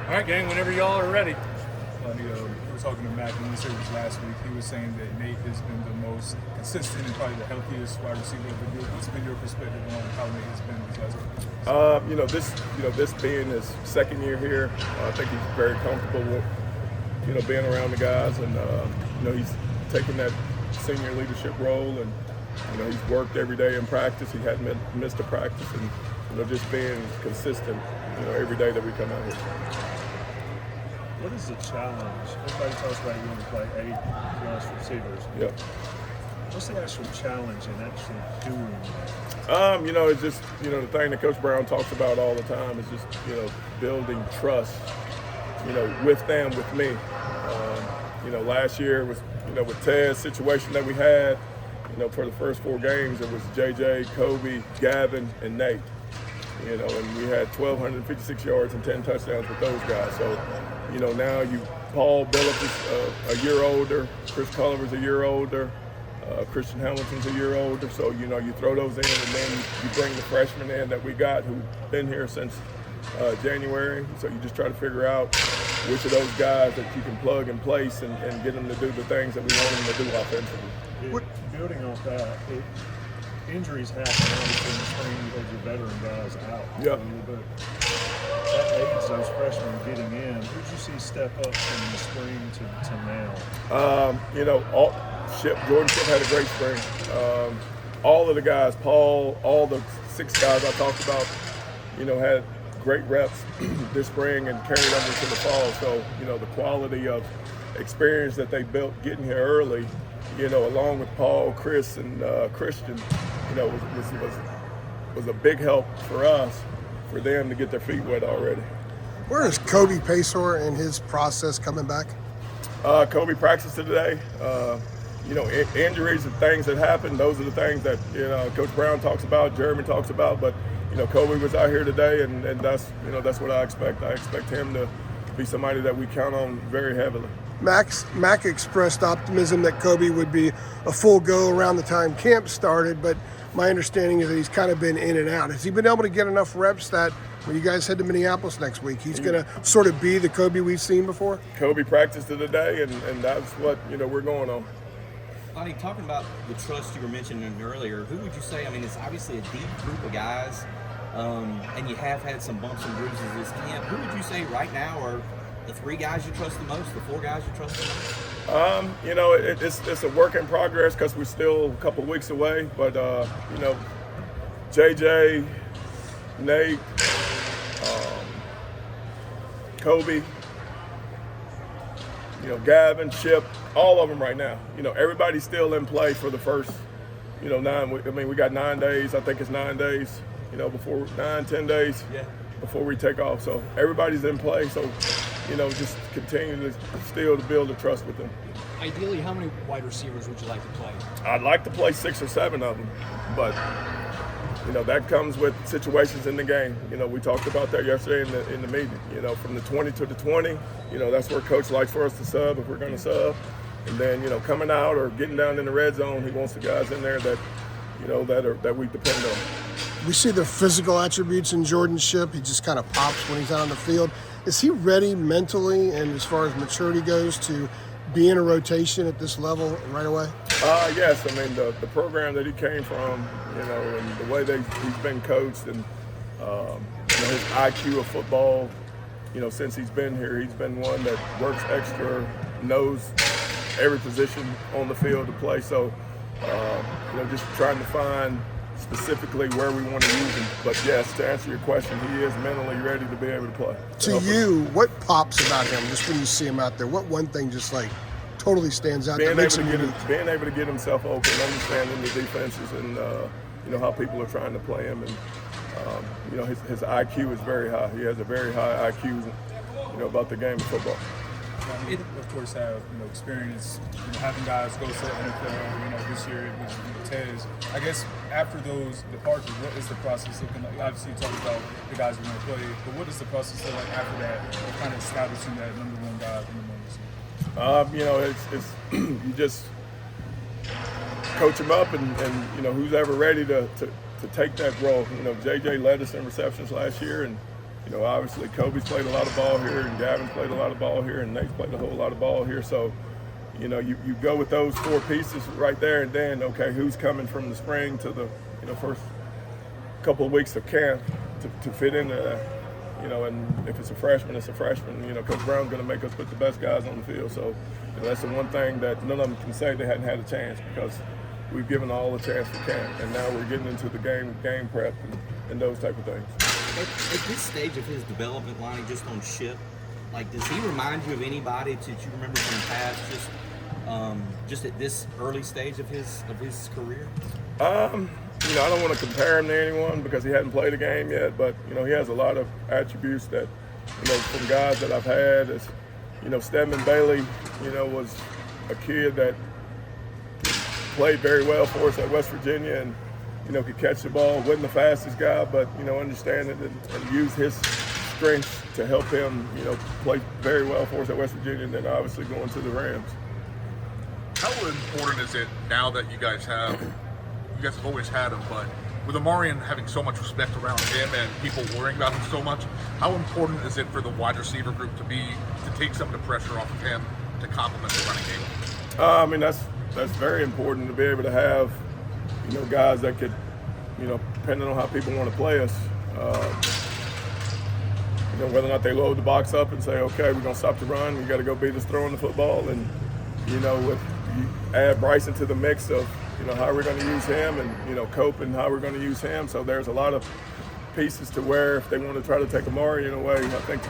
All right, gang, whenever y'all are ready. We were talking to Mac in the service last week. He was saying that Nate has been the most consistent and probably the healthiest wide receiver of the group. What's been your perspective on how Nate has been these last weeks? This being his second year here, I think he's very comfortable with, being around the guys, and he's taken that senior leadership role, and he's worked every day in practice. He hadn't missed a practice, and just being consistent, every day that we come out here. What is the challenge? Everybody talks about you want to play 8 plus receivers. Yep. What's the actual challenge in actually doing that? It's just, the thing that Coach Brown talks about all the time is just, building trust, with them, with me. Last year was, with Ted's situation that we had, for the first 4 games, it was JJ, Kobe, Gavin, and Nate. And we had 1,256 yards and 10 touchdowns with those guys. So, now Paul Billups is a year older, Chris Culliver's a year older, Christian Hamilton's a year older. So, you throw those in, and then you bring the freshmen in that we got who've been here since January. So you just try to figure out which of those guys that you can plug and place and get them to do the things that we want them to do offensively. Building off that, injuries happen obviously in the spring. You had your veteran guys out. Yep. But that aids those freshmen getting in. Who did you see step up from the spring to now? Jordan Ship had a great spring. All of the guys, Paul, all the 6 guys I talked about, had great reps this spring and carried over to the fall. So, the quality of experience that they built getting here early, along with Paul, Chris, and Christian, was a big help for us, for them to get their feet wet already. Where is Kobe Paysour in his process coming back? Kobe practiced today. Injuries and things that happen, those are the things that, Coach Brown talks about, Jeremy talks about, but, Kobe was out here today, and that's what I expect. I expect him to be somebody that we count on very heavily. Mac expressed optimism that Kobe would be a full go around the time camp started, but my understanding is that he's kind of been in and out. Has he been able to get enough reps that when you guys head to Minneapolis next week, he's going to sort of be the Kobe we've seen before? Kobe practiced today, and that's what, we're going on. Lonnie, talking about the trust you were mentioning earlier, who would you say, it's obviously a deep group of guys, and you have had some bumps and bruises this camp. Who would you say right now are the 3 guys you trust the most, the 4 guys you trust the most? It's a work in progress because we're still a couple of weeks away. But, JJ, Nate, Kobe, Gavin, Chip, all of them right now. Everybody's still in play for the first, 9. We got 9 days. I think it's 9 days, before 10 days before we take off. So everybody's in play. So, just continue to build the trust with them. Ideally, how many wide receivers would you like to play? I'd like to play 6 or 7 of them, but that comes with situations in the game. We talked about that yesterday in the meeting. From the 20 to the 20, that's where Coach likes for us to sub if we're going to sub. And then, coming out or getting down in the red zone, he wants the guys in there that, that we depend on. We see the physical attributes in Jordan Ship. He just kind of pops when he's out on the field. Is he ready mentally and as far as maturity goes to be in a rotation at this level right away? Yes. The program that he came from, and the way he's been coached, and his IQ of football, since he's been here, he's been one that works extra, knows every position on the field to play. So, just trying to find specifically where we want to use him. But yes, to answer your question, he is mentally ready to be able to play. To you, what pops about him just when you see him out there? What one thing just totally stands out? Being able to get himself open, understanding the defenses, and how people are trying to play him, and his IQ is very high. He has a very high IQ, about the game of football. You, of course, have experience having guys go to the NFL. This year it was Tez. I guess after those departures, what is the process looking like? Obviously, you talked about the guys who want to play, but what is the process look like after that? What kind of establishing that number 1 guy, number 1 receiver? It's you just coach them up, and who's ever ready to take that role. JJ led us in receptions last year, and Obviously Kobe's played a lot of ball here, and Gavin's played a lot of ball here, and Nate's played a whole lot of ball here. So, you go with those 4 pieces right there, and then, okay, who's coming from the spring to the, first couple of weeks of camp to fit into that. And if it's a freshman, it's a freshman. Coach Brown's going to make us put the best guys on the field. So, that's the one thing that none of them can say they hadn't had a chance, because we've given all a chance for camp, and now we're getting into the game prep and those type of things. At this stage of his development, Lonnie, just on Chip, like, does he remind you of anybody that you remember from the past, just at this early stage of his career? I don't want to compare him to anyone because he hadn't played a game yet, but he has a lot of attributes that from guys that I've had. As Stedman Bailey, was a kid that played very well for us at West Virginia, and could catch the ball. Wasn't the fastest guy, but understand it and use his strengths to help him play very well for us at West Virginia, and then obviously going to the Rams. How important is it now that you guys have always had him, but with Amarian having so much respect around him and people worrying about him so much, how important is it for the wide receiver group to take some of the pressure off of him to complement the running game? That's very important to be able to have guys that could, depending on how people want to play us, whether or not they load the box up and say, okay, we're going to stop the run, we got to go beat us throwing the football, and with you add Bryson to the mix of how we're going to use him, and Cope and how we're going to use him. So there's a lot of pieces to where if they want to try to take Amarian away, I think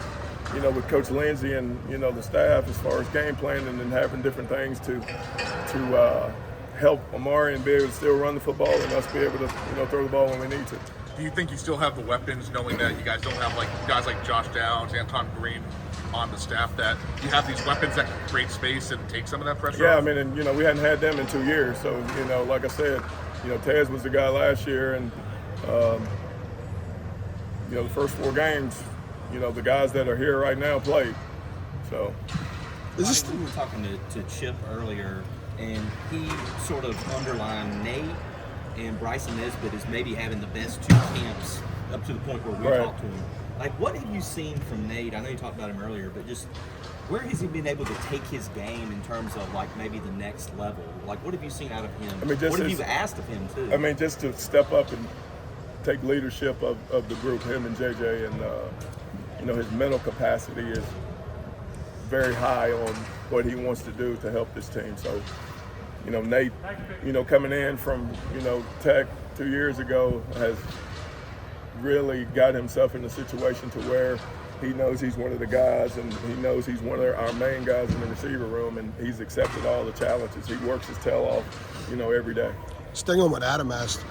with Coach Lindsey and the staff as far as game planning and having different things to help Amarian be able to still run the football and us be able to throw the ball when we need to. Do you think you still have the weapons, knowing that you guys don't have guys like Josh Downs, Anton Green on the staff, that you have these weapons that can create space and take some of that pressure off? And we hadn't had them in 2 years. So, like I said, Tez was the guy last year, and, the first 4 games, the guys that are here right now played. So. We were talking to Chip earlier, and he sort of underlined Nate and Bryson Nesbitt as maybe having the best 2 camps up to the point where we talked to him. Like, what have you seen from Nate? I know you talked about him earlier, but just where has he been able to take his game in terms of, like, maybe the next level? Like, what have you seen out of him? What have you asked of him, too? Just to step up and take leadership of the group, him and JJ, and, his mental capacity is very high on what he wants to do to help this team. So, Nate, coming in from, Tech 2 years ago has really got himself in a situation to where he knows he's one of the guys, and he knows he's one of our main guys in the receiver room, and he's accepted all the challenges. He works his tail off, every day. Staying on what Adam asked,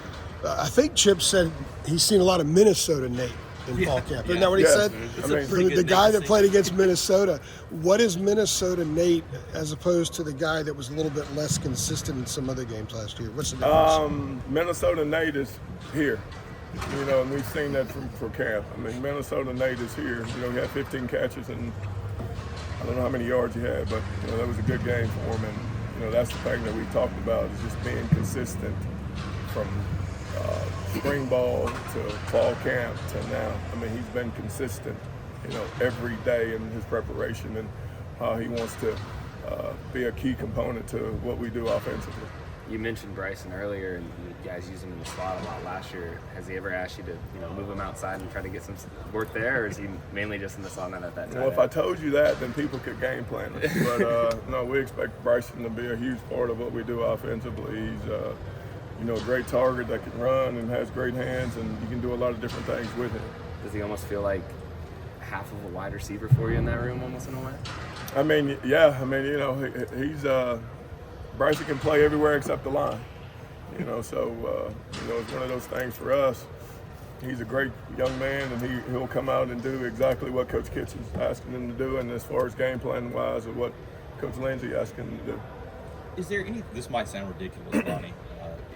I think Chip said he's seen a lot of Minnesota Nate in fall camp. Isn't that what he said? The guy that played against Minnesota. What is Minnesota Nate as opposed to the guy that was a little bit less consistent in some other games last year? What's the difference? Minnesota Nate is here. And we've seen that from camp. Minnesota Nate is here. He had 15 catches, and I don't know how many yards he had, but that was a good game for him. And that's the thing that we talked about, is just being consistent from spring ball to fall camp to now. He's been consistent, every day in his preparation and how he wants to be a key component to what we do offensively. You mentioned Bryson earlier, and you guys used him in the slot a lot last year. Has he ever asked you to move him outside and try to get some work there, or is he mainly just in the slot at that time? Well, if I told you that, then people could game plan it. But no, we expect Bryson to be a huge part of what we do offensively. He's a great target that can run and has great hands, and you can do a lot of different things with him. Does he almost feel like half of a wide receiver for you in that room almost in a way? He's Bryson can play everywhere except the line. So it's one of those things for us. He's a great young man, and he'll come out and do exactly what Coach Kitts is asking him to do, and as far as game plan wise, or what Coach Lindsey asked him to do. Is there this might sound ridiculous, Lonnie,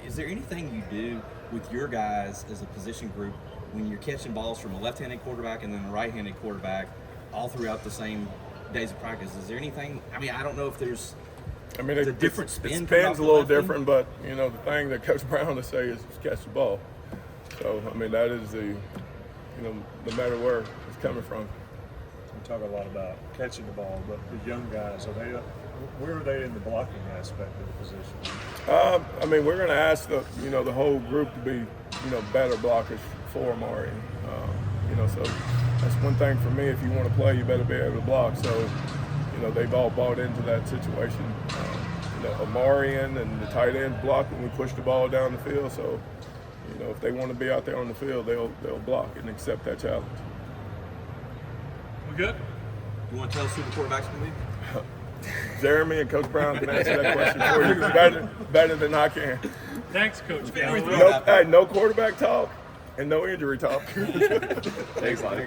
is there anything you do with your guys as a position group when you're catching balls from a left-handed quarterback and then a right-handed quarterback all throughout the same days of practice? Is there anything, I don't know if there's a different spin. It spins a little different, but the thing that Coach Brown will say is catch the ball. So that is the no matter where it's coming from. We talk a lot about catching the ball, but the young guys, where are they in the blocking aspect of the position? I mean, we're going to ask the whole group to be, better blockers for Amari. So that's one thing for me. If you want to play, you better be able to block. So, they've all bought into that situation. Amarian and the tight ends block when we push the ball down the field. So, if they want to be out there on the field, they'll block and accept that challenge. We good? You want to tell us who the quarterback's going to be? Jeremy and Coach Brown can answer that question for you better than I can. Thanks, Coach. No quarterback talk and no injury talk. Thanks, Lonnie.